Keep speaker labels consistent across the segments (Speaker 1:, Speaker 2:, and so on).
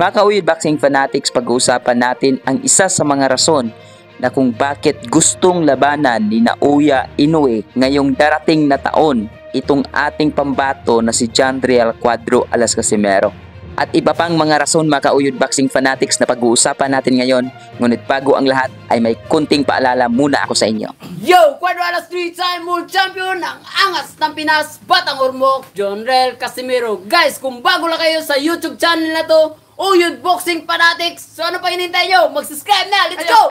Speaker 1: Mga kauyod boxing fanatics, pag-uusapan natin ang isa sa mga rason na kung bakit gustong labanan ni Naoya Inoue ngayong darating na taon itong ating pambato na si Jandriel Cuadro Alas Casimero. At iba pang mga rason mga kauyod boxing fanatics na pag-uusapan natin ngayon. Ngunit bago ang lahat ay may kunting paalala muna ako sa inyo.
Speaker 2: Yo! Cuadro Alas 3-time world champion ng angas ng Pinas, Batang Ormoc, Jandriel Casimero. Guys, kung bago lang kayo sa YouTube channel na to, Uyod Boxing Fanatics, so ano pa hinintay nyo? Mag-subscribe na! Let's go!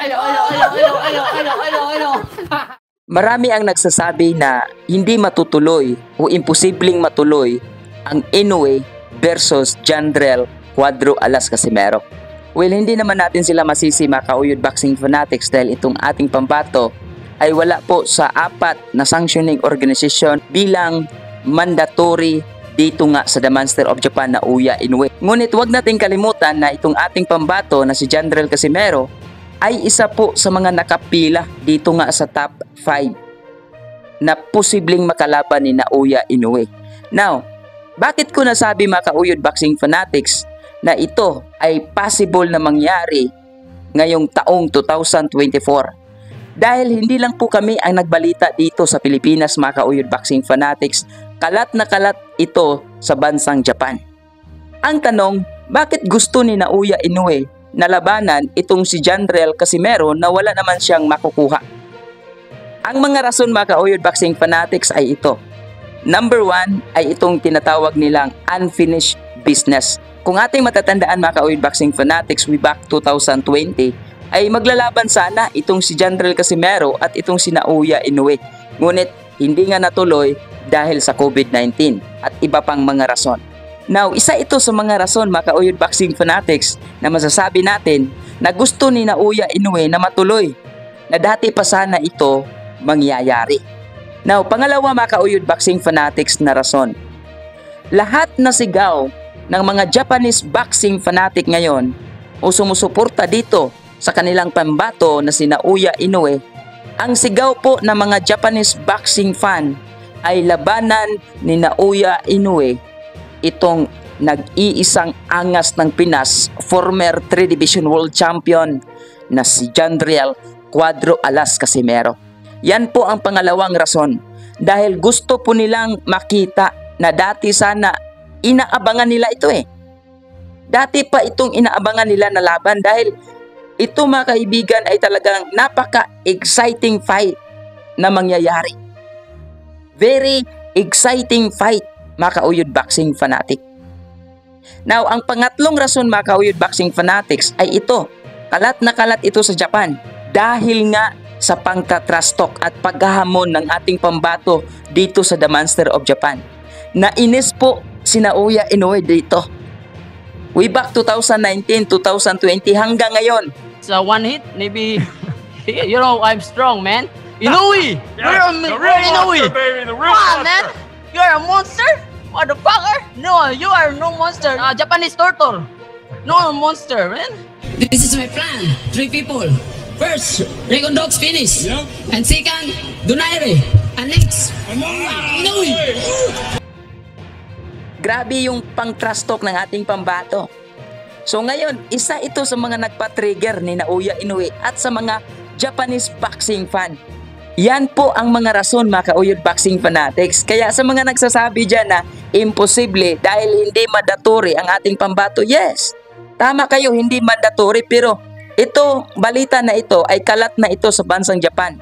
Speaker 1: Marami ang nagsasabi na hindi matutuloy o imposibleng matuloy ang Inoue versus Jandriel Cuadro Alas Casimero. Well, hindi naman natin sila masisi mga kauyod boxing fanatics dahil itong ating pambato ay wala po sa 4 na sanctioning organization bilang mandatory dito nga sa The Monster of Japan na Naoya Inoue. Ngunit wag nating kalimutan na itong ating pambato na si Jandriel Casimero ay isa po sa mga nakapila dito nga sa top 5 na posibleng makalaban ni Naoya Inoue. Now, bakit ko nasabi mga kauyod boxing fanatics na ito ay possible na mangyari ngayong taong 2024? Dahil hindi lang po kami ang nagbalita dito sa Pilipinas mga kauyod boxing fanatics, kalat na kalat ito sa bansang Japan. Ang tanong, bakit gusto ni Naoya Inoue na labanan itong si Jandriel Casimero na wala naman siyang makukuha? Ang mga rason mga kauyod boxing fanatics ay ito. Number 1 ay itong tinatawag nilang unfinished business. Kung ating matatandaan mga kauyod boxing fanatics, way back 2020 ay maglalaban sana itong si Jandriel Casimero at itong si Naoya Inoue. Ngunit hindi nga natuloy dahil sa COVID-19 at iba pang mga rason. Now, isa ito sa mga rason mga kauyod boxing fanatics na masasabi natin na gusto ni Naoya Inoue na matuloy na dati pa sana ito mangyayari. Now, pangalawa mga kauyod boxing fanatics na rason. Lahat na sigaw ng mga Japanese boxing fanatic ngayon o sumusuporta dito sa kanilang pambato na si Naoya Inoue, ang sigaw po ng mga Japanese boxing fan ay labanan ni Naoya Inoue itong nag-iisang angas ng Pinas, former 3 Division World Champion na si Jandriel Cuadro Alas Casimero. Yan po ang pangalawang rason dahil gusto po nilang makita na dati sana inaabangan nila ito Dati pa itong inaabangan nila na laban dahil ito mga kaibigan ay talagang napaka-exciting fight na mangyayari. Very exciting fight mga kauyod boxing fanatic. Now, ang pangatlong rason mga kauyod boxing fanatics ay ito. Kalat na kalat ito sa Japan dahil nga sa pangtatrash talk at paghahamon ng ating pambato dito sa The Monster of Japan. Nainis po si Naoya Inoue dito. Way back 2019, 2020 hanggang ngayon.
Speaker 2: Sa one hit, maybe, you know, I'm strong, man. Inoue! You're Inoue! Come on, man! You're a monster? Motherfucker! No, you are no monster. Japanese turtle. No monster, man.
Speaker 3: This is my plan. 3 people. First, Dragon Dogs finish. Yep. And second, Donaire. And next, Inoue.
Speaker 1: Grabe yung pang-trash talk ng ating pambato. So ngayon, isa ito sa mga nagpa-trigger ni Naoya Inoue at sa mga Japanese boxing fan. Yan po ang mga rason mga kauyod boxing fanatics. Kaya sa mga nagsasabi dyan na imposible dahil hindi mandatory ang ating pambato, yes, tama kayo, hindi mandatory, pero ito, balita na ito ay kalat na ito sa bansang Japan.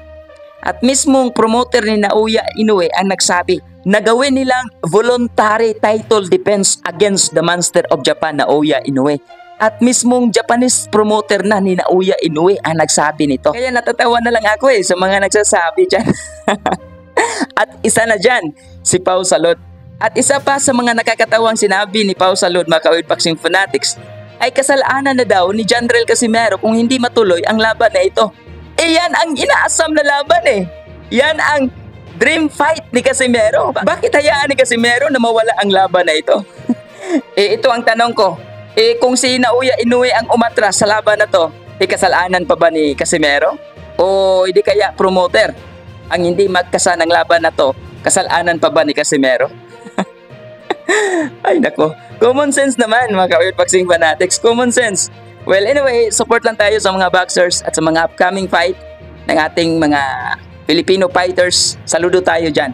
Speaker 1: At mismong promoter ni Naoya Inoue ang nagsabi na gawin nilang voluntary title defense against the Monster of Japan, Naoya Inoue. At mismong Japanese promoter na ni Naoya Inoue ang nagsabi nito. Kaya natatawa na lang ako sa mga nagsasabi dyan. At isa na dyan, si Pau Salud. At isa pa sa mga nakakatawang sinabi ni Pau Salud, mga kauyod boxing fanatics, ay kasalanan na daw ni Jandriel Casimero kung hindi matuloy ang laban na ito. Yan ang inaasam na laban Yan ang dream fight ni Casimero. Bakit hayaan ni Casimero na mawala ang laban na ito? Ito ang tanong ko. Kung si Naoya Inoue ang umatras sa laban na to, kasalanan pa ba ni Casimero? O hindi kaya promoter ang hindi magkasa ng laban na to, kasalanan pa ba ni Casimero? Ay nako, common sense naman mga ka-Weird Boxing fanatics, common sense. Well anyway, support lang tayo sa mga boxers at sa mga upcoming fight ng ating mga Filipino fighters. Saludo tayo dyan.